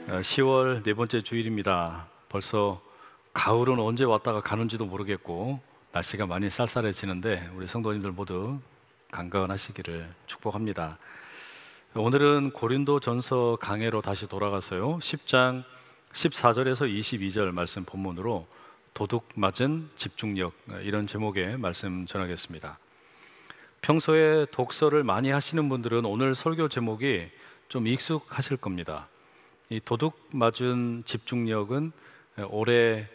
10월 네 번째 주일입니다. 벌써 가을은 언제 왔다가 가는지도 모르겠고 날씨가 많이 쌀쌀해지는데 우리 성도님들 모두 강건하시기를 축복합니다. 오늘은 고린도전서 강해로 다시 돌아가서요 10장 14절에서 22절 말씀 본문으로 도둑 맞은 집중력, 이런 제목의 말씀 전하겠습니다. 평소에 독서를 많이 하시는 분들은 오늘 설교 제목이 좀 익숙하실 겁니다. 이 도둑 맞은 집중력은 올해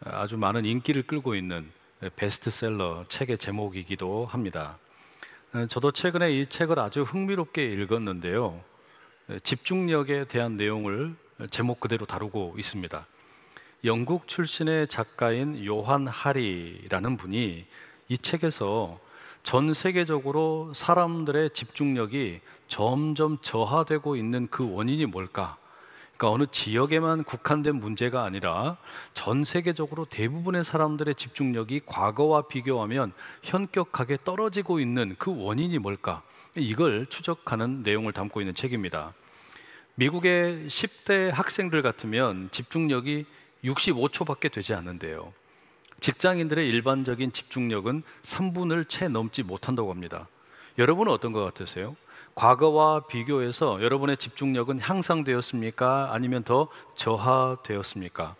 아주 많은 인기를 끌고 있는 베스트셀러 책의 제목이기도 합니다. 저도 최근에 이 책을 아주 흥미롭게 읽었는데요, 집중력에 대한 내용을 제목 그대로 다루고 있습니다. 영국 출신의 작가인 요한 하리라는 분이 이 책에서 전 세계적으로 사람들의 집중력이 점점 저하되고 있는 그 원인이 뭘까? 그러니까 어느 지역에만 국한된 문제가 아니라 전 세계적으로 대부분의 사람들의 집중력이 과거와 비교하면 현격하게 떨어지고 있는 그 원인이 뭘까? 이걸 추적하는 내용을 담고 있는 책입니다. 미국의 10대 학생들 같으면 집중력이 65초밖에 되지 않는데요, 직장인들의 일반적인 집중력은 3분을 채 넘지 못한다고 합니다. 여러분은 어떤 것 같으세요? 과거와 비교해서 여러분의 집중력은 향상되었습니까? 아니면 더 저하되었습니까?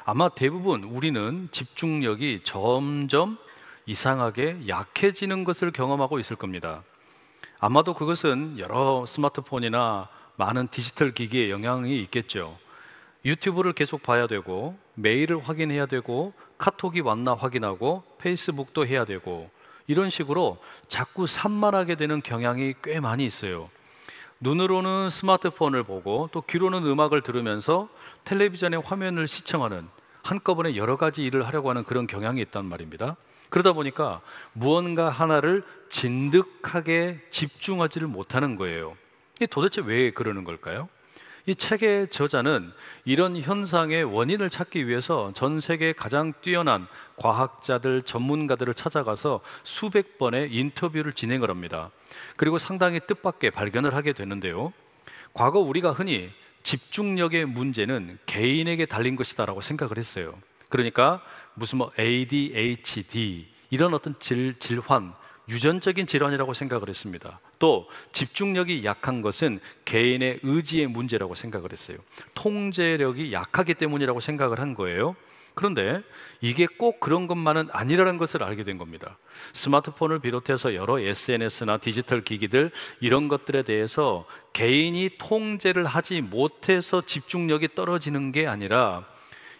아마 대부분 우리는 집중력이 점점 이상하게 약해지는 것을 경험하고 있을 겁니다. 아마도 그것은 여러 스마트폰이나 많은 디지털 기기의 영향이 있겠죠. 유튜브를 계속 봐야 되고, 메일을 확인해야 되고, 카톡이 왔나 확인하고, 페이스북도 해야 되고, 이런 식으로 자꾸 산만하게 되는 경향이 꽤 많이 있어요. 눈으로는 스마트폰을 보고 또 귀로는 음악을 들으면서 텔레비전의 화면을 시청하는, 한꺼번에 여러 가지 일을 하려고 하는 그런 경향이 있단 말입니다. 그러다 보니까 무언가 하나를 진득하게 집중하지를 못하는 거예요. 이게 도대체 왜 그러는 걸까요? 이 책의 저자는 이런 현상의 원인을 찾기 위해서 전 세계 가장 뛰어난 과학자들, 전문가들을 찾아가서 수백 번의 인터뷰를 진행을 합니다. 그리고 상당히 뜻밖의 발견을 하게 되는데요, 과거 우리가 흔히 집중력의 문제는 개인에게 달린 것이다 라고 생각을 했어요. 그러니까 무슨 ADHD 이런 어떤 질환, 유전적인 질환이라고 생각을 했습니다. 또 집중력이 약한 것은 개인의 의지의 문제라고 생각을 했어요. 통제력이 약하기 때문이라고 생각을 한 거예요. 그런데 이게 꼭 그런 것만은 아니라는 것을 알게 된 겁니다. 스마트폰을 비롯해서 여러 SNS나 디지털 기기들, 이런 것들에 대해서 개인이 통제를 하지 못해서 집중력이 떨어지는 게 아니라,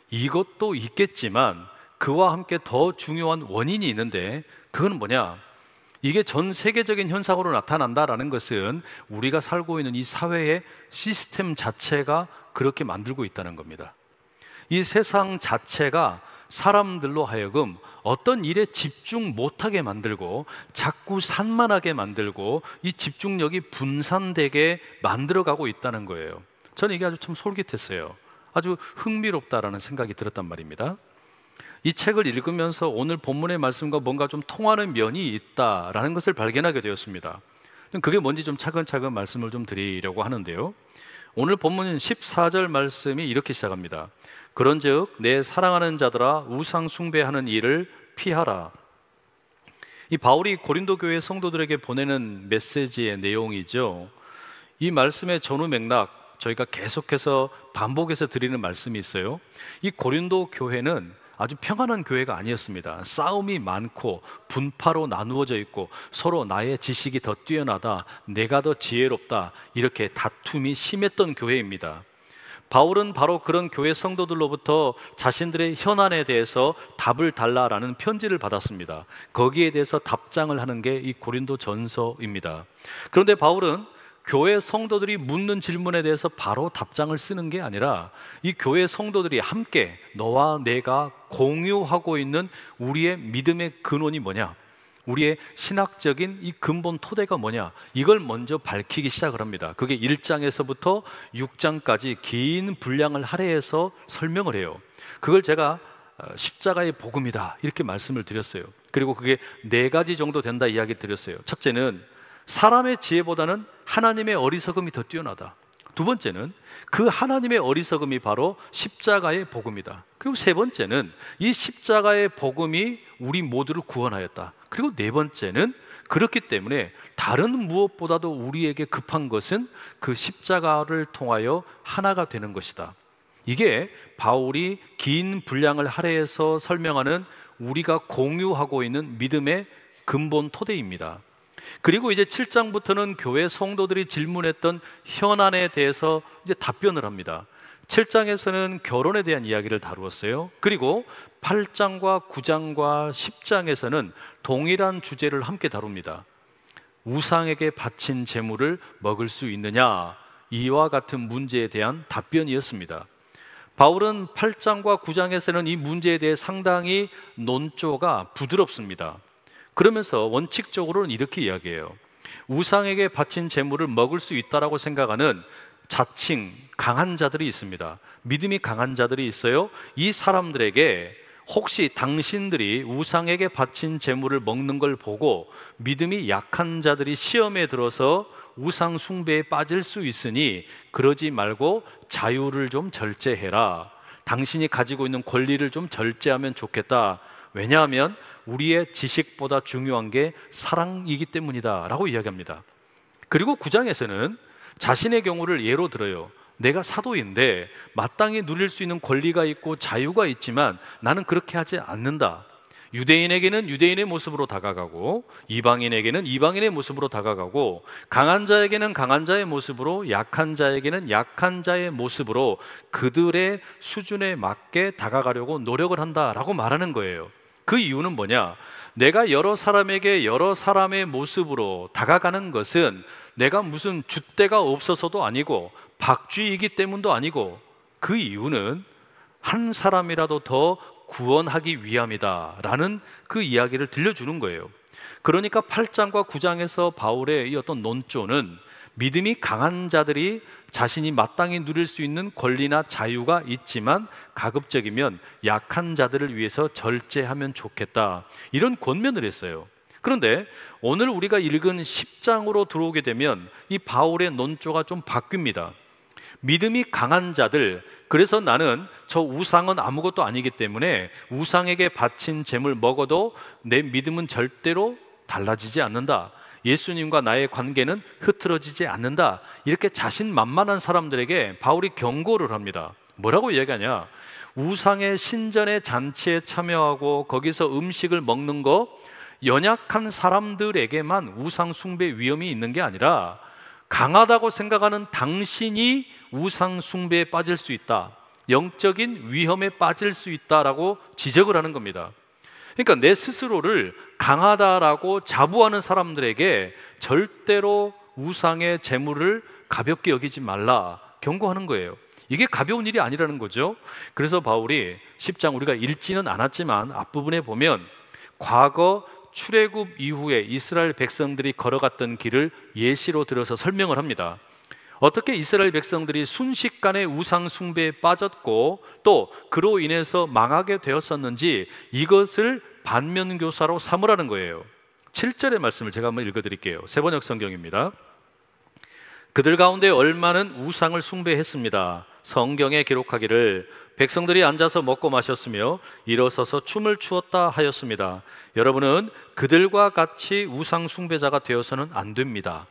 이것도 있겠지만 그와 함께 더 중요한 원인이 있는데, 그건 뭐냐? 이게 전 세계적인 현상으로 나타난다라는 것은 우리가 살고 있는 이 사회의 시스템 자체가 그렇게 만들고 있다는 겁니다. 이 세상 자체가 사람들로 하여금 어떤 일에 집중 못하게 만들고, 자꾸 산만하게 만들고, 이 집중력이 분산되게 만들어가고 있다는 거예요. 저는 이게 아주 참 솔깃했어요. 아주 흥미롭다라는 생각이 들었단 말입니다. 이 책을 읽으면서 오늘 본문의 말씀과 뭔가 좀 통하는 면이 있다라는 것을 발견하게 되었습니다. 그게 뭔지 좀 차근차근 말씀을 좀 드리려고 하는데요, 오늘 본문은 14절 말씀이 이렇게 시작합니다. 그런즉 내 사랑하는 자들아, 우상 숭배하는 일을 피하라. 이 바울이 고린도 교회 성도들에게 보내는 메시지의 내용이죠. 이 말씀의 전후 맥락, 저희가 계속해서 반복해서 드리는 말씀이 있어요. 이 고린도 교회는 아주 평안한 교회가 아니었습니다. 싸움이 많고 분파로 나누어져 있고, 서로 나의 지식이 더 뛰어나다, 내가 더 지혜롭다, 이렇게 다툼이 심했던 교회입니다. 바울은 바로 그런 교회 성도들로부터 자신들의 현안에 대해서 답을 달라라는 편지를 받았습니다. 거기에 대해서 답장을 하는 게 이 고린도 전서입니다. 그런데 바울은 교회 성도들이 묻는 질문에 대해서 바로 답장을 쓰는 게 아니라, 이 교회 성도들이 함께 너와 내가 공유하고 있는 우리의 믿음의 근원이 뭐냐, 우리의 신학적인 이 근본 토대가 뭐냐, 이걸 먼저 밝히기 시작을 합니다. 그게 1장에서부터 6장까지 긴 분량을 할애해서 설명을 해요. 그걸 제가 십자가의 복음이다 이렇게 말씀을 드렸어요. 그리고 그게 4가지 정도 된다 이야기 드렸어요. 첫째는 사람의 지혜보다는 하나님의 어리석음이 더 뛰어나다. 두 번째는 그 하나님의 어리석음이 바로 십자가의 복음이다. 그리고 세 번째는 이 십자가의 복음이 우리 모두를 구원하였다. 그리고 네 번째는 그렇기 때문에 다른 무엇보다도 우리에게 급한 것은 그 십자가를 통하여 하나가 되는 것이다. 이게 바울이 긴 분량을 할애해서 설명하는 우리가 공유하고 있는 믿음의 근본 토대입니다. 그리고 이제 7장부터는 교회 성도들이 질문했던 현안에 대해서 이제 답변을 합니다. 7장에서는 결혼에 대한 이야기를 다루었어요. 그리고 8장과 9장과 10장에서는 동일한 주제를 함께 다룹니다. 우상에게 바친 제물을 먹을 수 있느냐, 이와 같은 문제에 대한 답변이었습니다. 바울은 8장과 9장에서는 이 문제에 대해 상당히 논조가 부드럽습니다. 그러면서 원칙적으로는 이렇게 이야기해요. 우상에게 바친 제물을 먹을 수 있다라고 생각하는 자칭 강한 자들이 있습니다. 믿음이 강한 자들이 있어요. 이 사람들에게 혹시 당신들이 우상에게 바친 제물을 먹는 걸 보고 믿음이 약한 자들이 시험에 들어서 우상 숭배에 빠질 수 있으니 그러지 말고 자유를 좀 절제해라. 당신이 가지고 있는 권리를 좀 절제하면 좋겠다. 왜냐하면 우리의 지식보다 중요한 게 사랑이기 때문이다 라고 이야기합니다. 그리고 9장에서는 자신의 경우를 예로 들어요. 내가 사도인데 마땅히 누릴 수 있는 권리가 있고 자유가 있지만 나는 그렇게 하지 않는다. 유대인에게는 유대인의 모습으로 다가가고 이방인에게는 이방인의 모습으로 다가가고 강한 자에게는 강한 자의 모습으로 약한 자에게는 약한 자의 모습으로 그들의 수준에 맞게 다가가려고 노력을 한다라고 말하는 거예요. 그 이유는 뭐냐? 내가 여러 사람에게 여러 사람의 모습으로 다가가는 것은 내가 무슨 줏대가 없어서도 아니고 박쥐이기 때문도 아니고 그 이유는 한 사람이라도 더 구원하기 위함이다 라는 그 이야기를 들려주는 거예요. 그러니까 8장과 9장에서 바울의 이 어떤 논조는 믿음이 강한 자들이 자신이 마땅히 누릴 수 있는 권리나 자유가 있지만 가급적이면 약한 자들을 위해서 절제하면 좋겠다, 이런 권면을 했어요. 그런데 오늘 우리가 읽은 10장으로 들어오게 되면 이 바울의 논조가 좀 바뀝니다. 믿음이 강한 자들, 그래서 나는 저 우상은 아무것도 아니기 때문에 우상에게 바친 제물 먹어도 내 믿음은 절대로 달라지지 않는다. 예수님과 나의 관계는 흐트러지지 않는다. 이렇게 자신만만한 사람들에게 바울이 경고를 합니다. 뭐라고 이야기하냐? 우상의 신전의 잔치에 참여하고 거기서 음식을 먹는 거 연약한 사람들에게만 우상 숭배 위험이 있는 게 아니라 강하다고 생각하는 당신이 우상 숭배에 빠질 수 있다. 영적인 위험에 빠질 수 있다라고 지적을 하는 겁니다. 그러니까 내 스스로를 강하다라고 자부하는 사람들에게 절대로 우상의 제물을 가볍게 여기지 말라 경고하는 거예요. 이게 가벼운 일이 아니라는 거죠. 그래서 바울이 10장 우리가 읽지는 않았지만 앞부분에 보면 과거 출애굽 이후에 이스라엘 백성들이 걸어갔던 길을 예시로 들어서 설명을 합니다. 어떻게 이스라엘 백성들이 순식간에 우상 숭배에 빠졌고 또 그로 인해서 망하게 되었었는지 이것을 반면교사로 삼으라는 거예요. 7절의 말씀을 제가 한번 읽어드릴게요. 세번역 성경입니다. 그들 가운데 얼마는 우상을 숭배했습니다. 성경에 기록하기를 백성들이 앉아서 먹고 마셨으며 일어서서 춤을 추었다 하였습니다. 여러분은 그들과 같이 우상 숭배자가 되어서는 안 됩니다.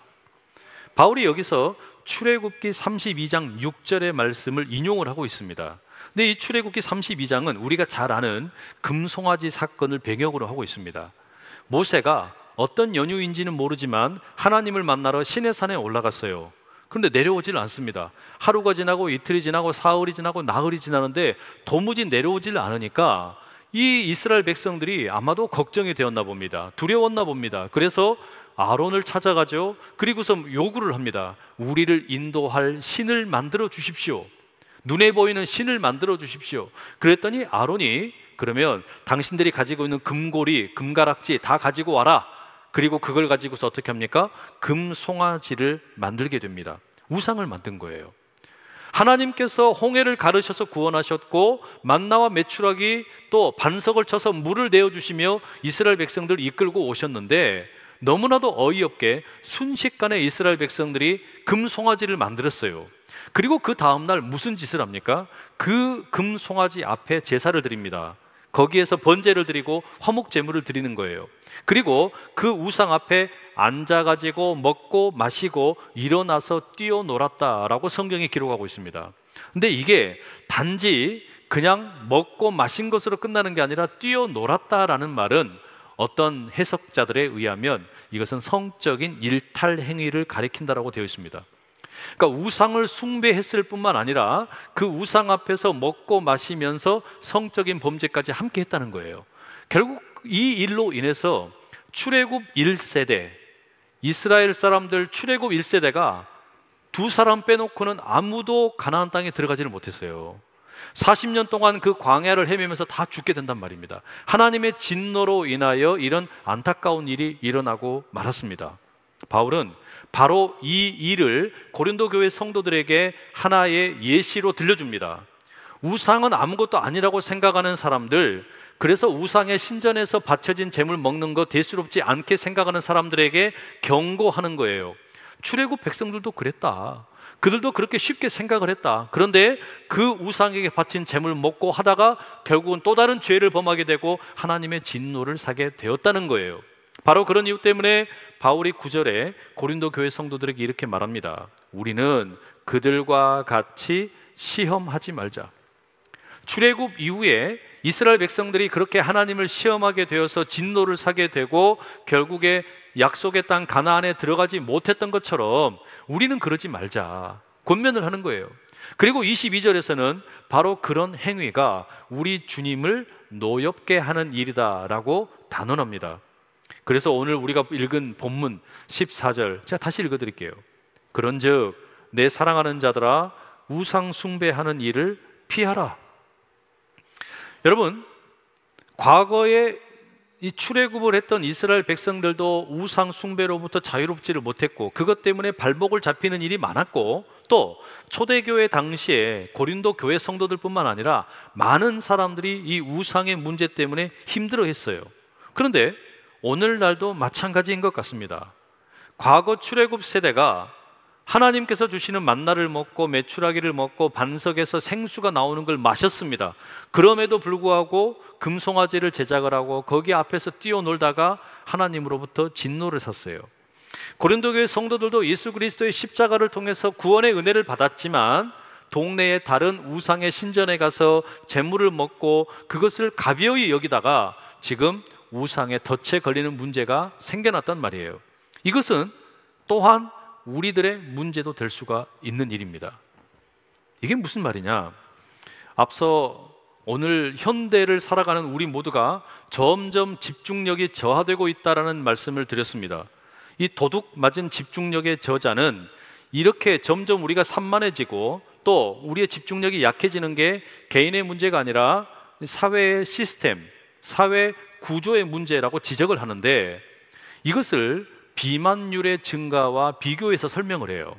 바울이 여기서 출애굽기 32장 6절의 말씀을 인용을 하고 있습니다. 근데 이 출애굽기 32장은 우리가 잘 아는 금송아지 사건을 배경으로 하고 있습니다. 모세가 어떤 연유인지는 모르지만 하나님을 만나러 시내산에 올라갔어요. 그런데 내려오질 않습니다. 하루가 지나고 이틀이 지나고 사흘이 지나고 나흘이 지나는데 도무지 내려오질 않으니까 이 이스라엘 백성들이 아마도 걱정이 되었나 봅니다. 두려웠나 봅니다. 그래서 아론을 찾아가죠. 그리고서 요구를 합니다. 우리를 인도할 신을 만들어 주십시오. 눈에 보이는 신을 만들어 주십시오. 그랬더니 아론이 그러면 당신들이 가지고 있는 금고리, 금가락지 다 가지고 와라. 그리고 그걸 가지고서 어떻게 합니까? 금송아지를 만들게 됩니다. 우상을 만든 거예요. 하나님께서 홍해를 가르셔서 구원하셨고 만나와 메추라기 또 반석을 쳐서 물을 내어주시며 이스라엘 백성들을 이끌고 오셨는데 너무나도 어이없게 순식간에 이스라엘 백성들이 금송아지를 만들었어요. 그리고 그 다음날 무슨 짓을 합니까? 그 금송아지 앞에 제사를 드립니다. 거기에서 번제를 드리고 화목 제물을 드리는 거예요. 그리고 그 우상 앞에 앉아가지고 먹고 마시고 일어나서 뛰어놀았다라고 성경이 기록하고 있습니다. 근데 이게 단지 그냥 먹고 마신 것으로 끝나는 게 아니라 뛰어놀았다라는 말은 어떤 해석자들에 의하면 이것은 성적인 일탈 행위를 가리킨다라고 되어 있습니다. 그러니까 우상을 숭배했을 뿐만 아니라 그 우상 앞에서 먹고 마시면서 성적인 범죄까지 함께 했다는 거예요. 결국 이 일로 인해서 출애굽 1세대, 이스라엘 사람들 출애굽 1세대가 두 사람 빼놓고는 아무도 가나안 땅에 들어가지를 못했어요. 40년 동안 그 광야를 헤매면서 다 죽게 된단 말입니다. 하나님의 진노로 인하여 이런 안타까운 일이 일어나고 말았습니다. 바울은 바로 이 일을 고린도 교회 성도들에게 하나의 예시로 들려줍니다. 우상은 아무것도 아니라고 생각하는 사람들, 그래서 우상의 신전에서 바쳐진 재물 먹는 거 대수롭지 않게 생각하는 사람들에게 경고하는 거예요. 출애굽 백성들도 그랬다. 그들도 그렇게 쉽게 생각을 했다. 그런데 그 우상에게 바친 재물 먹고 하다가 결국은 또 다른 죄를 범하게 되고 하나님의 진노를 사게 되었다는 거예요. 바로 그런 이유 때문에 바울이 9절에 고린도 교회 성도들에게 이렇게 말합니다. 우리는 그들과 같이 시험하지 말자. 출애굽 이후에 이스라엘 백성들이 그렇게 하나님을 시험하게 되어서 진노를 사게 되고 결국에 약속의 땅 가나안에 들어가지 못했던 것처럼 우리는 그러지 말자 권면을 하는 거예요. 그리고 22절에서는 바로 그런 행위가 우리 주님을 노엽게 하는 일이다라고 단언합니다. 그래서 오늘 우리가 읽은 본문 14절 제가 다시 읽어드릴게요. 그런즉 내 사랑하는 자들아 우상 숭배하는 일을 피하라. 여러분, 과거에 이 출애굽을 했던 이스라엘 백성들도 우상 숭배로부터 자유롭지를 못했고 그것 때문에 발목을 잡히는 일이 많았고 또 초대교회 당시에 고린도 교회 성도들뿐만 아니라 많은 사람들이 이 우상의 문제 때문에 힘들어했어요. 그런데 오늘날도 마찬가지인 것 같습니다. 과거 출애굽 세대가 하나님께서 주시는 만나를 먹고 메추라기를 먹고 반석에서 생수가 나오는 걸 마셨습니다. 그럼에도 불구하고 금송아지를 제작을 하고 거기 앞에서 뛰어놀다가 하나님으로부터 진노를 샀어요. 고린도 교회 성도들도 예수 그리스도의 십자가를 통해서 구원의 은혜를 받았지만 동네의 다른 우상의 신전에 가서 재물을 먹고 그것을 가벼이 여기다가 지금 우상에 덫에 걸리는 문제가 생겨났단 말이에요. 이것은 또한 우리들의 문제도 될 수가 있는 일입니다. 이게 무슨 말이냐? 앞서 오늘 현대를 살아가는 우리 모두가 점점 집중력이 저하되고 있다라는 말씀을 드렸습니다. 이 도둑 맞은 집중력의 저자는 이렇게 점점 우리가 산만해지고 또 우리의 집중력이 약해지는 게 개인의 문제가 아니라 사회의 시스템, 사회 구조의 문제라고 지적을 하는데 이것을 비만율의 증가와 비교해서 설명을 해요.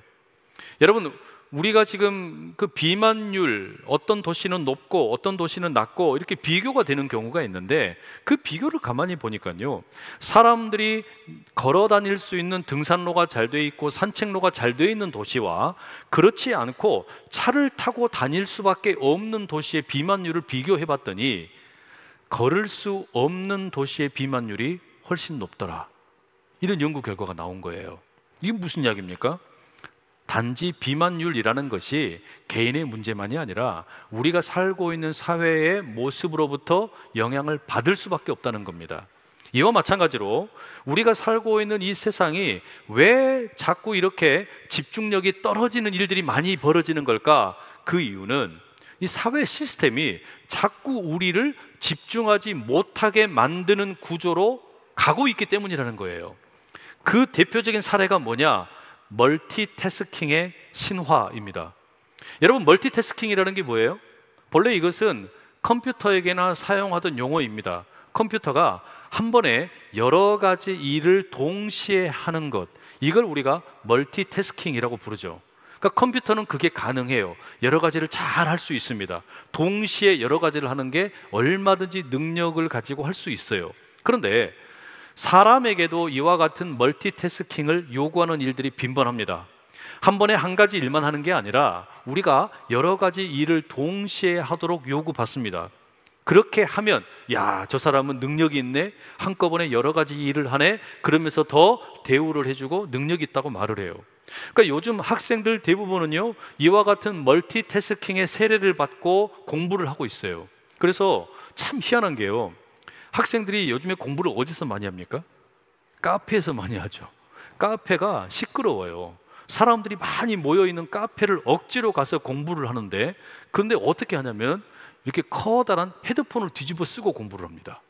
여러분, 우리가 지금 그 비만율 어떤 도시는 높고 어떤 도시는 낮고 이렇게 비교가 되는 경우가 있는데 그 비교를 가만히 보니까요, 사람들이 걸어 다닐 수 있는 등산로가 잘 돼 있고 산책로가 잘 돼 있는 도시와 그렇지 않고 차를 타고 다닐 수밖에 없는 도시의 비만율을 비교해 봤더니 걸을 수 없는 도시의 비만율이 훨씬 높더라. 이런 연구 결과가 나온 거예요. 이게 무슨 이야기입니까? 단지 비만율이라는 것이 개인의 문제만이 아니라 우리가 살고 있는 사회의 모습으로부터 영향을 받을 수밖에 없다는 겁니다. 이와 마찬가지로 우리가 살고 있는 이 세상이 왜 자꾸 이렇게 집중력이 떨어지는 일들이 많이 벌어지는 걸까? 그 이유는 이 사회 시스템이 자꾸 우리를 집중하지 못하게 만드는 구조로 가고 있기 때문이라는 거예요. 그 대표적인 사례가 뭐냐? 멀티태스킹의 신화입니다. 여러분, 멀티태스킹이라는 게 뭐예요? 본래 이것은 컴퓨터에게나 사용하던 용어입니다. 컴퓨터가 한 번에 여러 가지 일을 동시에 하는 것, 이걸 우리가 멀티태스킹이라고 부르죠. 그러니까 컴퓨터는 그게 가능해요. 여러 가지를 잘 할 수 있습니다. 동시에 여러 가지를 하는 게 얼마든지 능력을 가지고 할 수 있어요. 그런데 사람에게도 이와 같은 멀티태스킹을 요구하는 일들이 빈번합니다. 한 번에 한 가지 일만 하는 게 아니라 우리가 여러 가지 일을 동시에 하도록 요구받습니다. 그렇게 하면 야, 저 사람은 능력이 있네, 한꺼번에 여러 가지 일을 하네, 그러면서 더 대우를 해주고 능력이 있다고 말을 해요. 그러니까 요즘 학생들 대부분은요, 이와 같은 멀티태스킹의 세례를 받고 공부를 하고 있어요. 그래서 참 희한한 게요, 학생들이 요즘에 공부를 어디서 많이 합니까? 카페에서 많이 하죠. 카페가 시끄러워요. 사람들이 많이 모여있는 카페를 억지로 가서 공부를 하는데, 그런데 어떻게 하냐면 이렇게 커다란 헤드폰을 뒤집어 쓰고 공부를 합니다.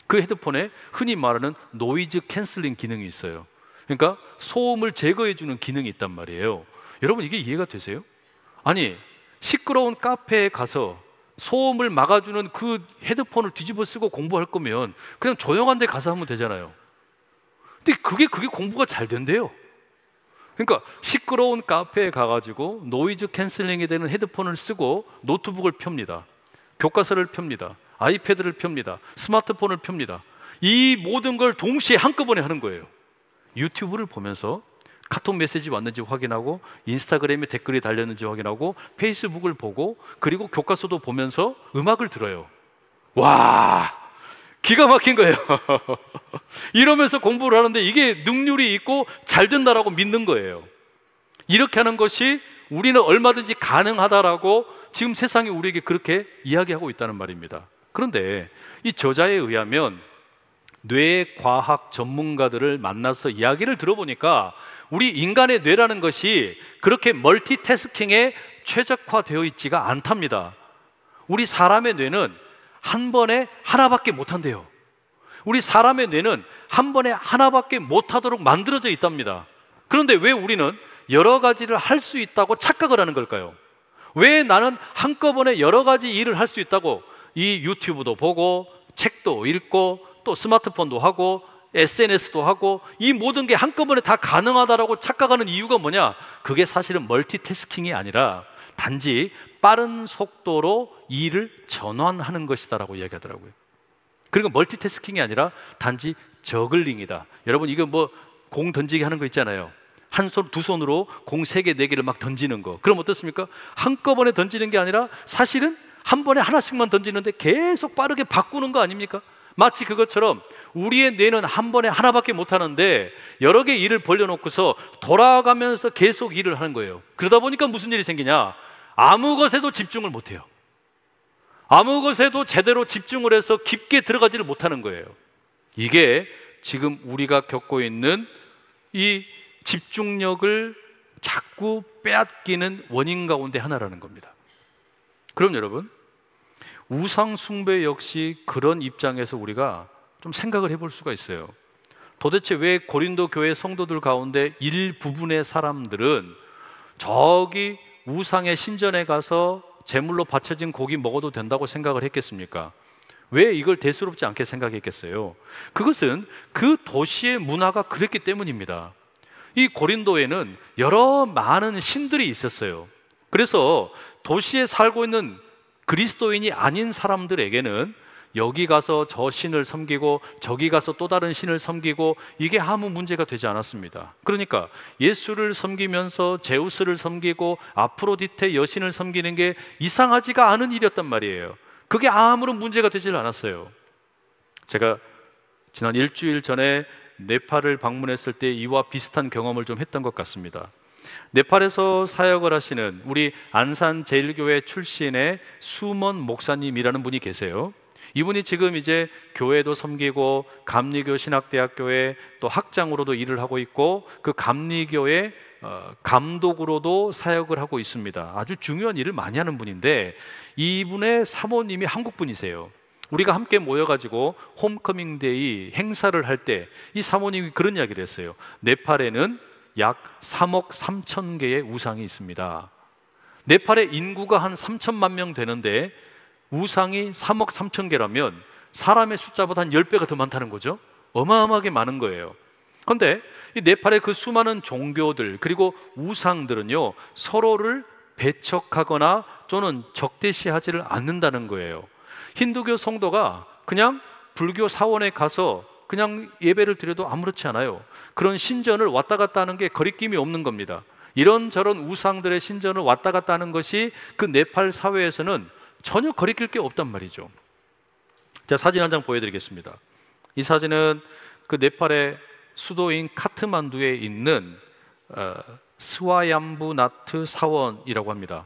그 헤드폰에 흔히 말하는 노이즈 캔슬링 기능이 있어요. 그러니까 소음을 제거해주는 기능이 있단 말이에요. 여러분, 이게 이해가 되세요? 아니, 시끄러운 카페에 가서 소음을 막아주는 그 헤드폰을 뒤집어 쓰고 공부할 거면 그냥 조용한 데 가서 하면 되잖아요. 근데 그게 공부가 잘 된대요. 그러니까 시끄러운 카페에 가가지고 노이즈 캔슬링이 되는 헤드폰을 쓰고 노트북을 펴니다. 교과서를 펴니다. 아이패드를 펴니다. 스마트폰을 펴니다. 이 모든 걸 동시에 한꺼번에 하는 거예요. 유튜브를 보면서 카톡 메시지 왔는지 확인하고, 인스타그램에 댓글이 달렸는지 확인하고, 페이스북을 보고, 그리고 교과서도 보면서 음악을 들어요. 와, 기가 막힌 거예요. 이러면서 공부를 하는데 이게 능률이 있고 잘 된다라고 믿는 거예요. 이렇게 하는 것이 우리는 얼마든지 가능하다라고 지금 세상이 우리에게 그렇게 이야기하고 있다는 말입니다. 그런데 이 저자에 의하면 뇌과학 전문가들을 만나서 이야기를 들어보니까 우리 인간의 뇌라는 것이 그렇게 멀티태스킹에 최적화되어 있지가 않답니다. 우리 사람의 뇌는 한 번에 하나밖에 못한대요. 우리 사람의 뇌는 한 번에 하나밖에 못하도록 만들어져 있답니다. 그런데 왜 우리는 여러 가지를 할 수 있다고 착각을 하는 걸까요? 왜 나는 한꺼번에 여러 가지 일을 할 수 있다고 이 유튜브도 보고 책도 읽고 또 스마트폰도 하고 SNS도 하고 이 모든 게 한꺼번에 다 가능하다라고 착각하는 이유가 뭐냐? 그게 사실은 멀티태스킹이 아니라 단지 빠른 속도로 일을 전환하는 것이다라고 이야기하더라고요. 그리고 멀티태스킹이 아니라 단지 저글링이다. 여러분, 이거 뭐 공 던지기 하는 거 있잖아요. 한 손, 두 손으로 공 3개, 4개를 막 던지는 거. 그럼 어떻습니까? 한꺼번에 던지는 게 아니라 사실은 한 번에 하나씩만 던지는데 계속 빠르게 바꾸는 거 아닙니까? 마치 그것처럼 우리의 뇌는 한 번에 하나밖에 못 하는데 여러 개 일을 벌려놓고서 돌아가면서 계속 일을 하는 거예요. 그러다 보니까 무슨 일이 생기냐? 아무 것에도 집중을 못 해요. 아무 것에도 제대로 집중을 해서 깊게 들어가지를 못하는 거예요. 이게 지금 우리가 겪고 있는 이 집중력을 자꾸 빼앗기는 원인 가운데 하나라는 겁니다. 그럼 여러분, 우상 숭배 역시 그런 입장에서 우리가 좀 생각을 해볼 수가 있어요. 도대체 왜 고린도 교회 성도들 가운데 일부분의 사람들은 저기 우상의 신전에 가서 제물로 바쳐진 고기 먹어도 된다고 생각을 했겠습니까? 왜 이걸 대수롭지 않게 생각했겠어요? 그것은 그 도시의 문화가 그랬기 때문입니다. 이 고린도에는 여러 많은 신들이 있었어요. 그래서 도시에 살고 있는 그리스도인이 아닌 사람들에게는 여기 가서 저 신을 섬기고 저기 가서 또 다른 신을 섬기고 이게 아무 문제가 되지 않았습니다. 그러니까 예수를 섬기면서 제우스를 섬기고 아프로디테 여신을 섬기는 게 이상하지가 않은 일이었단 말이에요. 그게 아무런 문제가 되질 않았어요. 제가 지난 일주일 전에 네팔을 방문했을 때 이와 비슷한 경험을 좀 했던 것 같습니다. 네팔에서 사역을 하시는 우리 안산제일교회 출신의 수먼 목사님이라는 분이 계세요. 이분이 지금 이제 교회도 섬기고 감리교 신학대학교에 또 학장으로도 일을 하고 있고 그 감리교의 감독으로도 사역을 하고 있습니다. 아주 중요한 일을 많이 하는 분인데 이분의 사모님이 한국 분이세요. 우리가 함께 모여가지고 홈커밍데이 행사를 할 때 이 사모님이 그런 이야기를 했어요. 네팔에는 약 3억 3천 개의 우상이 있습니다. 네팔의 인구가 한 3천만 명 되는데 우상이 3억 3천 개라면 사람의 숫자보다 한 10배가 더 많다는 거죠. 어마어마하게 많은 거예요. 그런데 이 네팔의 그 수많은 종교들 그리고 우상들은요 서로를 배척하거나 또는 적대시하지를 않는다는 거예요. 힌두교 성도가 그냥 불교 사원에 가서 그냥 예배를 드려도 아무렇지 않아요. 그런 신전을 왔다 갔다 하는 게 거리낌이 없는 겁니다. 이런저런 우상들의 신전을 왔다 갔다 하는 것이 그 네팔 사회에서는 전혀 거리낄 게 없단 말이죠. 자, 사진 한 장 보여드리겠습니다. 이 사진은 그 네팔의 수도인 카트만두에 있는 스와얌부나트 사원이라고 합니다.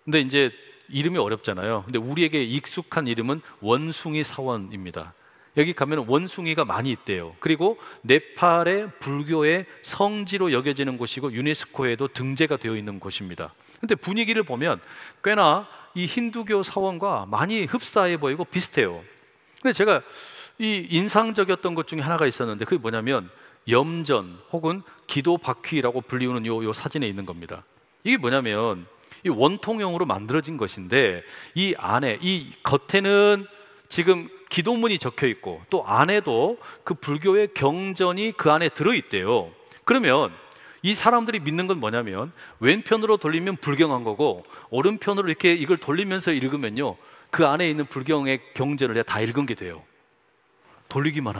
근데 이제 이름이 어렵잖아요. 근데 우리에게 익숙한 이름은 원숭이 사원입니다. 여기 가면 원숭이가 많이 있대요. 그리고 네팔의 불교의 성지로 여겨지는 곳이고 유네스코에도 등재가 되어 있는 곳입니다. 근데 분위기를 보면 꽤나 이 힌두교 사원과 많이 흡사해 보이고 비슷해요. 근데 제가 이 인상적이었던 것 중에 하나가 있었는데 그게 뭐냐면 염전 혹은 기도 바퀴라고 불리우는 요 사진에 있는 겁니다. 이게 뭐냐면 이 원통형으로 만들어진 것인데 이 안에, 이 겉에는 지금 기도문이 적혀 있고 또 안에도 그 불교의 경전이 그 안에 들어있대요. 그러면 이 사람들이 믿는 건 뭐냐면 왼편으로 돌리면 불경한 거고 오른편으로 이렇게 이걸 돌리면서 읽으면요 그 안에 있는 불경의 경전을 다 읽은 게 돼요. 돌리기만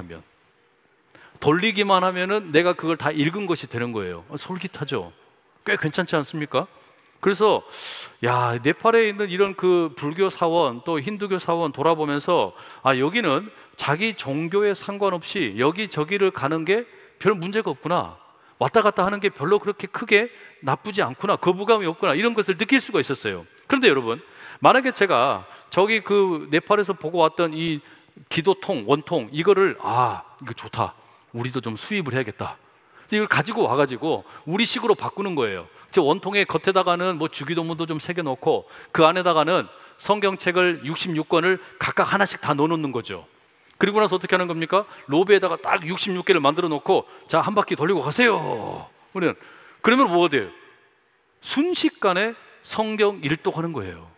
하면은 내가 그걸 다 읽은 것이 되는 거예요. 솔깃하죠? 꽤 괜찮지 않습니까? 그래서 야, 네팔에 있는 이런 그 불교 사원 또 힌두교 사원 돌아보면서 아, 여기는 자기 종교에 상관없이 여기저기를 가는 게 별 문제가 없구나, 왔다 갔다 하는 게 별로 그렇게 크게 나쁘지 않구나, 거부감이 없구나, 이런 것을 느낄 수가 있었어요. 그런데 여러분, 만약에 제가 저기 그 네팔에서 보고 왔던 이 기도통, 원통 이거를 이거 좋다, 우리도 좀 수입을 해야겠다, 이걸 가지고 와가지고 우리식으로 바꾸는 거예요. 저 원통의 겉에다가는 뭐 주기도문도 좀 새겨놓고 그 안에다가는 성경책을 66권을 각각 하나씩 다 넣어놓는 거죠. 그리고 나서 어떻게 하는 겁니까? 로비에다가 딱 66개를 만들어 놓고 자, 한 바퀴 돌리고 가세요. 그러면 뭐가 돼요? 순식간에 성경 일독하는 거예요.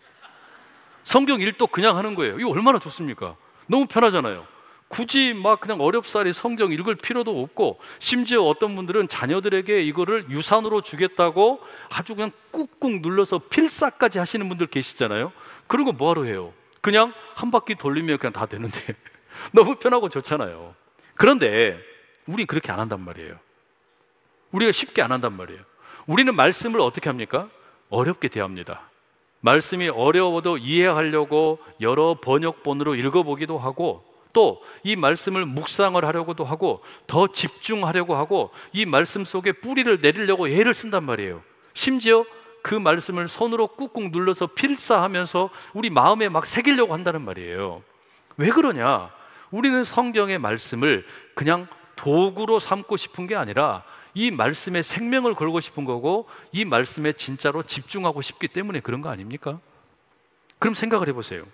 성경 일독 그냥 하는 거예요. 이거 얼마나 좋습니까? 너무 편하잖아요. 굳이 막 그냥 어렵사리 성경 읽을 필요도 없고, 심지어 어떤 분들은 자녀들에게 이거를 유산으로 주겠다고 아주 그냥 꾹꾹 눌러서 필사까지 하시는 분들 계시잖아요. 그런 거 뭐하러 해요? 그냥 한 바퀴 돌리면 그냥 다 되는데 너무 편하고 좋잖아요. 그런데 우린 그렇게 안 한단 말이에요. 우리가 쉽게 안 한단 말이에요. 우리는 말씀을 어떻게 합니까? 어렵게 대합니다. 말씀이 어려워도 이해하려고 여러 번역본으로 읽어보기도 하고, 또 이 말씀을 묵상을 하려고도 하고 더 집중하려고 하고 이 말씀 속에 뿌리를 내리려고 애를 쓴단 말이에요. 심지어 그 말씀을 손으로 꾹꾹 눌러서 필사하면서 우리 마음에 막 새기려고 한다는 말이에요. 왜 그러냐? 우리는 성경의 말씀을 그냥 도구로 삼고 싶은 게 아니라 이 말씀에 생명을 걸고 싶은 거고 이 말씀에 진짜로 집중하고 싶기 때문에 그런 거 아닙니까? 그럼 생각을 해보세요.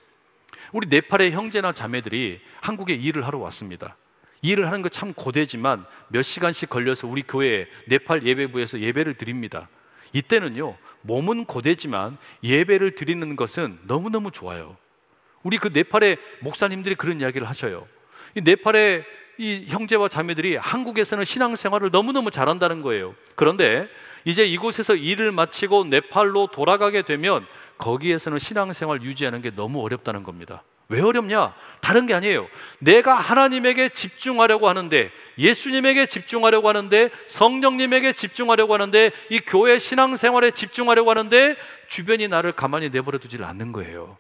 우리 네팔의 형제나 자매들이 한국에 일을 하러 왔습니다. 일을 하는 거 참 고되지만 몇 시간씩 걸려서 우리 교회 네팔 예배부에서 예배를 드립니다. 이때는요, 몸은 고되지만 예배를 드리는 것은 너무너무 좋아요. 우리 그 네팔의 목사님들이 그런 이야기를 하셔요. 이 네팔의 이 형제와 자매들이 한국에서는 신앙생활을 너무너무 잘한다는 거예요. 그런데 이제 이곳에서 일을 마치고 네팔로 돌아가게 되면 거기에서는 신앙생활 유지하는 게 너무 어렵다는 겁니다. 왜 어렵냐? 다른 게 아니에요. 내가 하나님에게 집중하려고 하는데, 예수님에게 집중하려고 하는데, 성령님에게 집중하려고 하는데, 이 교회 신앙생활에 집중하려고 하는데 주변이 나를 가만히 내버려 두질 않는 거예요.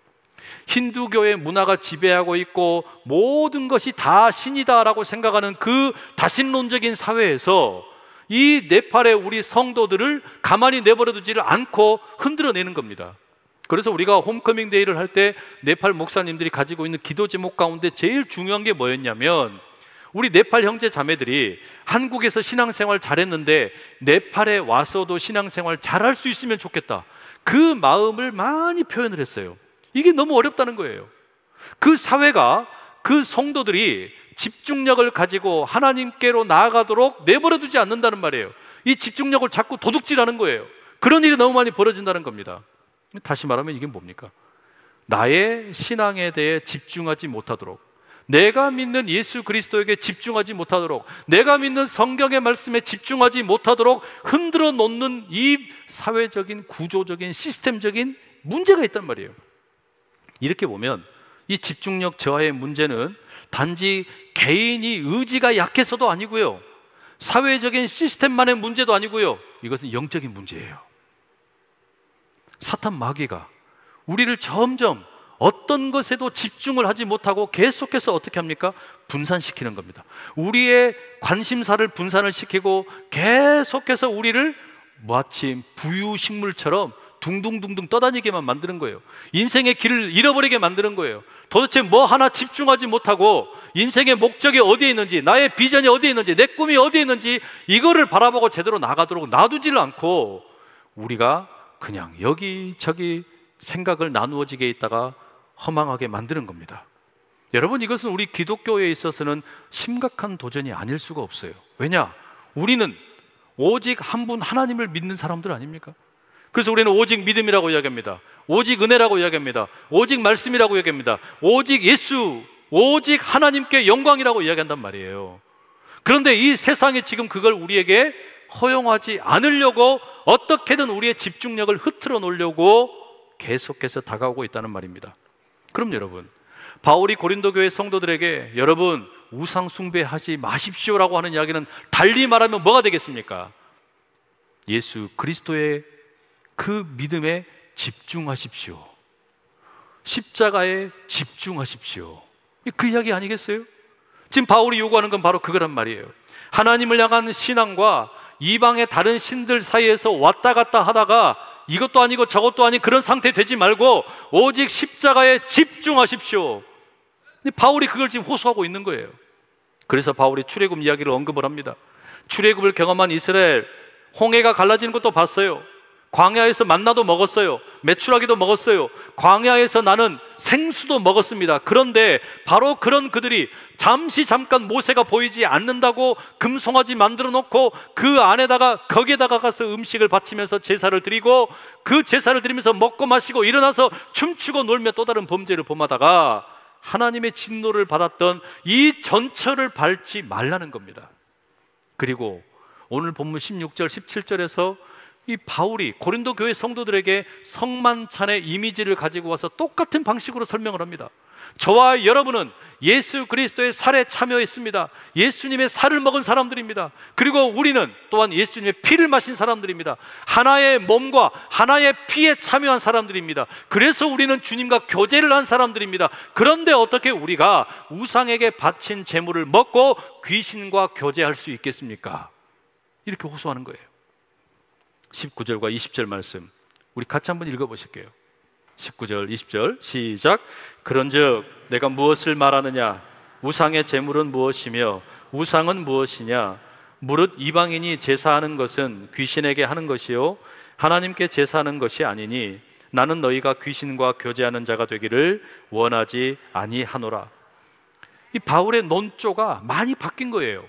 힌두교의 문화가 지배하고 있고 모든 것이 다 신이다라고 생각하는 그 다신론적인 사회에서 이 네팔의 우리 성도들을 가만히 내버려 두지를 않고 흔들어내는 겁니다. 그래서 우리가 홈커밍 데이를 할 때 네팔 목사님들이 가지고 있는 기도 제목 가운데 제일 중요한 게 뭐였냐면, 우리 네팔 형제 자매들이 한국에서 신앙생활 잘했는데 네팔에 와서도 신앙생활 잘할 수 있으면 좋겠다, 그 마음을 많이 표현을 했어요. 이게 너무 어렵다는 거예요. 그 사회가, 그 성도들이 집중력을 가지고 하나님께로 나아가도록 내버려두지 않는다는 말이에요. 이 집중력을 자꾸 도둑질하는 거예요. 그런 일이 너무 많이 벌어진다는 겁니다. 다시 말하면 이게 뭡니까? 나의 신앙에 대해 집중하지 못하도록, 내가 믿는 예수 그리스도에게 집중하지 못하도록, 내가 믿는 성경의 말씀에 집중하지 못하도록 흔들어 놓는 이 사회적인 구조적인 시스템적인 문제가 있단 말이에요. 이렇게 보면 이 집중력 저하의 문제는 단지 개인이 의지가 약해서도 아니고요, 사회적인 시스템만의 문제도 아니고요, 이것은 영적인 문제예요. 사탄 마귀가 우리를 점점 어떤 것에도 집중을 하지 못하고 계속해서 어떻게 합니까? 분산시키는 겁니다. 우리의 관심사를 분산을 시키고 계속해서 우리를 마치 부유식물처럼 둥둥둥둥 떠다니게만 만드는 거예요. 인생의 길을 잃어버리게 만드는 거예요. 도대체 뭐 하나 집중하지 못하고 인생의 목적이 어디에 있는지, 나의 비전이 어디에 있는지, 내 꿈이 어디에 있는지 이거를 바라보고 제대로 나가도록 놔두지를 않고 우리가 그냥 여기저기 생각을 나누어지게 있다가 허망하게 만드는 겁니다. 여러분, 이것은 우리 기독교에 있어서는 심각한 도전이 아닐 수가 없어요. 왜냐? 우리는 오직 한 분 하나님을 믿는 사람들 아닙니까? 그래서 우리는 오직 믿음이라고 이야기합니다. 오직 은혜라고 이야기합니다. 오직 말씀이라고 이야기합니다. 오직 예수, 오직 하나님께 영광이라고 이야기한단 말이에요. 그런데 이 세상이 지금 그걸 우리에게 허용하지 않으려고 어떻게든 우리의 집중력을 흐트러 놓으려고 계속해서 다가오고 있다는 말입니다. 그럼 여러분, 바울이 고린도 교회 성도들에게 여러분 우상 숭배하지 마십시오라고 하는 이야기는 달리 말하면 뭐가 되겠습니까? 예수 그리스도의 그 믿음에 집중하십시오. 십자가에 집중하십시오. 그 이야기 아니겠어요? 지금 바울이 요구하는 건 바로 그거란 말이에요. 하나님을 향한 신앙과 이방의 다른 신들 사이에서 왔다 갔다 하다가 이것도 아니고 저것도 아닌 그런 상태 되지 말고 오직 십자가에 집중하십시오. 바울이 그걸 지금 호소하고 있는 거예요. 그래서 바울이 출애굽 이야기를 언급을 합니다. 출애굽을 경험한 이스라엘, 홍해가 갈라지는 것도 봤어요. 광야에서 만나도 먹었어요. 메추라기도 먹었어요. 광야에서 나는 생수도 먹었습니다. 그런데 바로 그런 그들이 잠깐 모세가 보이지 않는다고 금송아지 만들어 놓고 그 안에다가 거기에다가 가서 음식을 바치면서 제사를 드리고 그 제사를 드리면서 먹고 마시고 일어나서 춤추고 놀며 또 다른 범죄를 범하다가 하나님의 진노를 받았던 이 전철을 밟지 말라는 겁니다. 그리고 오늘 본문 16절 17절에서 이 바울이 고린도 교회 성도들에게 성만찬의 이미지를 가지고 와서 똑같은 방식으로 설명을 합니다. 저와 여러분은 예수 그리스도의 살에 참여했습니다. 예수님의 살을 먹은 사람들입니다. 그리고 우리는 또한 예수님의 피를 마신 사람들입니다. 하나의 몸과 하나의 피에 참여한 사람들입니다. 그래서 우리는 주님과 교제를 한 사람들입니다. 그런데 어떻게 우리가 우상에게 바친 제물을 먹고 귀신과 교제할 수 있겠습니까? 이렇게 호소하는 거예요. 19절과 20절 말씀 우리 같이 한번 읽어보실게요. 19절 20절 시작. 그런즉 내가 무엇을 말하느냐? 우상의 제물은 무엇이며 우상은 무엇이냐? 무릇 이방인이 제사하는 것은 귀신에게 하는 것이요 하나님께 제사하는 것이 아니니 나는 너희가 귀신과 교제하는 자가 되기를 원하지 아니하노라. 이 바울의 논조가 많이 바뀐 거예요.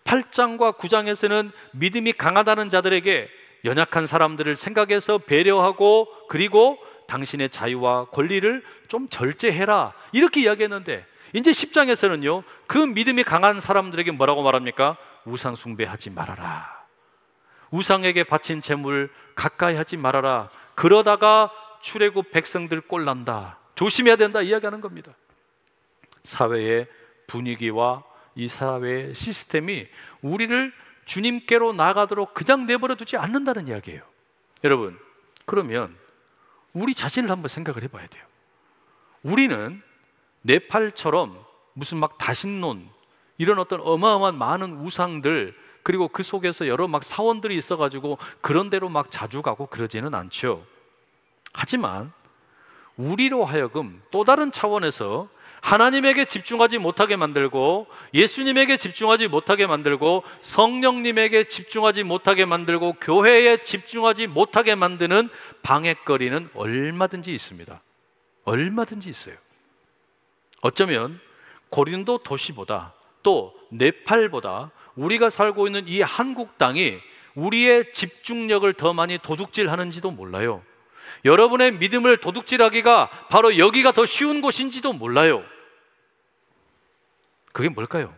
8장과 9장에서는 믿음이 강하다는 자들에게 연약한 사람들을 생각해서 배려하고 그리고 당신의 자유와 권리를 좀 절제해라 이렇게 이야기했는데 이제 10장에서는요 그 믿음이 강한 사람들에게 뭐라고 말합니까? 우상 숭배하지 말아라. 우상에게 바친 제물 가까이 하지 말아라. 그러다가 출애굽 백성들 꼴난다. 조심해야 된다 이야기하는 겁니다. 사회의 분위기와 이 사회의 시스템이 우리를 주님께로 나가도록 그냥 내버려 두지 않는다는 이야기예요. 여러분, 그러면 우리 자신을 한번 생각을 해봐야 돼요. 우리는 네팔처럼 무슨 막 다신론 이런 어떤 어마어마한 많은 우상들 그리고 그 속에서 여러 막 사원들이 있어가지고 그런 데로 막 자주 가고 그러지는 않죠. 하지만 우리로 하여금 또 다른 차원에서 하나님에게 집중하지 못하게 만들고 예수님에게 집중하지 못하게 만들고 성령님에게 집중하지 못하게 만들고 교회에 집중하지 못하게 만드는 방해거리는 얼마든지 있습니다. 얼마든지 있어요. 어쩌면 고린도 도시보다 또 네팔보다 우리가 살고 있는 이 한국 땅이 우리의 집중력을 더 많이 도둑질하는지도 몰라요. 여러분의 믿음을 도둑질하기가 바로 여기가 더 쉬운 곳인지도 몰라요. 그게 뭘까요?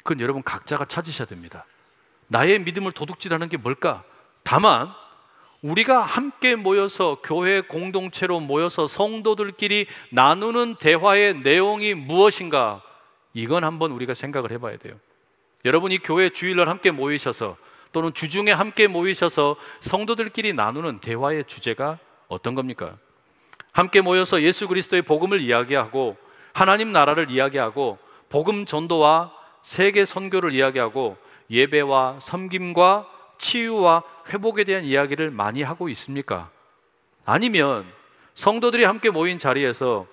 그건 여러분 각자가 찾으셔야 됩니다. 나의 믿음을 도둑질하는 게 뭘까? 다만 우리가 함께 모여서 교회 공동체로 모여서 성도들끼리 나누는 대화의 내용이 무엇인가? 이건 한번 우리가 생각을 해봐야 돼요. 여러분이 교회 주일날 함께 모이셔서 또는 주중에 함께 모이셔서 성도들끼리 나누는 대화의 주제가 어떤 겁니까? 함께 모여서 예수 그리스도의 복음을 이야기하고 하나님 나라를 이야기하고 복음 전도와 세계 선교를 이야기하고 예배와 섬김과 치유와 회복에 대한 이야기를 많이 하고 있습니까? 아니면 성도들이 함께 모인 자리에서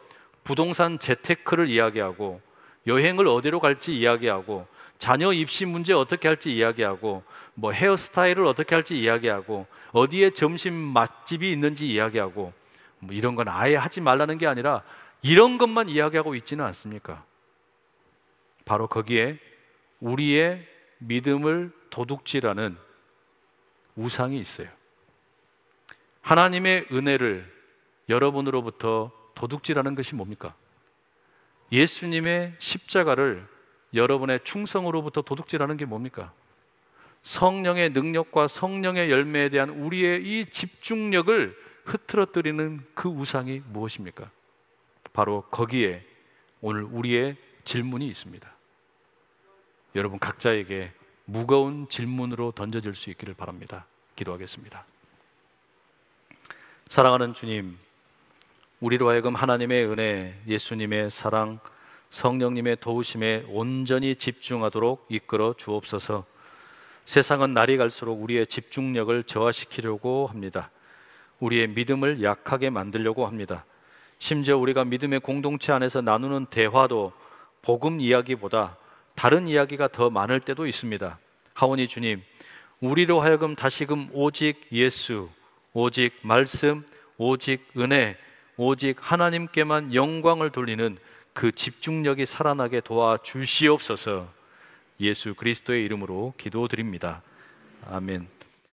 부동산 재테크를 이야기하고 여행을 어디로 갈지 이야기하고 자녀 입시 문제 어떻게 할지 이야기하고 뭐 헤어스타일을 어떻게 할지 이야기하고 어디에 점심 맛집이 있는지 이야기하고 뭐 이런 건 아예 하지 말라는 게 아니라 이런 것만 이야기하고 있지는 않습니까? 바로 거기에 우리의 믿음을 도둑질하는 우상이 있어요. 하나님의 은혜를 여러분으로부터 도둑질하는 것이 뭡니까? 예수님의 십자가를 여러분의 충성으로부터 도둑질하는 게 뭡니까? 성령의 능력과 성령의 열매에 대한 우리의 이 집중력을 흐트러뜨리는 그 우상이 무엇입니까? 바로 거기에 오늘 우리의 질문이 있습니다. 여러분 각자에게 무거운 질문으로 던져질 수 있기를 바랍니다. 기도하겠습니다. 사랑하는 주님, 우리로 하여금 하나님의 은혜, 예수님의 사랑, 성령님의 도우심에 온전히 집중하도록 이끌어 주옵소서. 세상은 날이 갈수록 우리의 집중력을 저하시키려고 합니다. 우리의 믿음을 약하게 만들려고 합니다. 심지어 우리가 믿음의 공동체 안에서 나누는 대화도 복음 이야기보다 다른 이야기가 더 많을 때도 있습니다. 하오니 주님, 우리로 하여금 다시금 오직 예수, 오직 말씀, 오직 은혜, 오직 하나님께만 영광을 돌리는 그 집중력이 살아나게 도와주시옵소서. 예수 그리스도의 이름으로 기도드립니다. 아멘.